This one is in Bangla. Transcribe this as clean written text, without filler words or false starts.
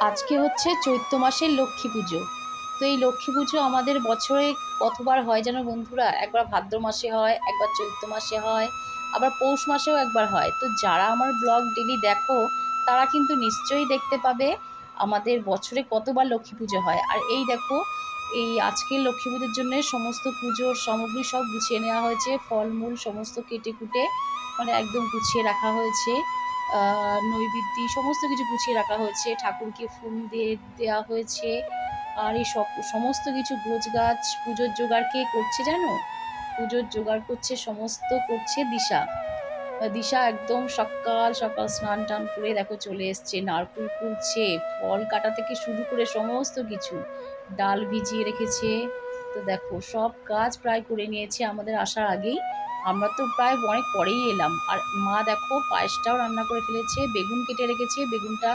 আজকে হচ্ছে চৈত্র মাসের লক্ষ্মী পুজো। তো এই লক্ষ্মী পুজো আমাদের বছরে কতবার হয় যেন বন্ধুরা? একবার ভাদ্র মাসে হয়, একবার চৈত্র মাসে হয়, আবার পৌষ মাসেও একবার হয়। তো যারা আমার ব্লগ ডেলি দেখো, তারা কিন্তু নিশ্চয়ই দেখতে পাবে আমাদের বছরে কতবার লক্ষ্মী পুজো হয়। আর এই দেখো, এই আজকের লক্ষ্মী পুজোর জন্য সমস্ত পুজোর সামগ্রী সব গুছিয়ে নেওয়া হয়েছে, ফলমূল সমস্ত কেটে কুটে মানে একদম গুছিয়ে রাখা হয়েছে। নৈবেদ্য সমস্ত কিছু গুছিয়ে রাখা হয়েছে, ঠাকুরকে ফুল দিয়ে দেওয়া হয়েছে। আর এই সব সমস্ত কিছু গোছগাছ, পুজোর জোগাড় কে করছে জানো? পুজোর জোগাড় করছে, সমস্ত করছে দিশা। দিশা একদম সকাল সকাল স্নান টান করে দেখো চলে এসছে, নারকুল কুড়ছে, ফল কাটা থেকে শুরু করে সমস্ত কিছু, ডাল ভিজিয়ে রেখেছে। তো দেখো সব কাজ প্রায় করে নিয়েছে আমাদের আসার আগেই। আমরা তো প্রায় অনেক পরেই এলাম। আর মা দেখো পায়েসটাও রান্না করে ফেলেছে, বেগুন কেটে রেখেছে, বেগুনটা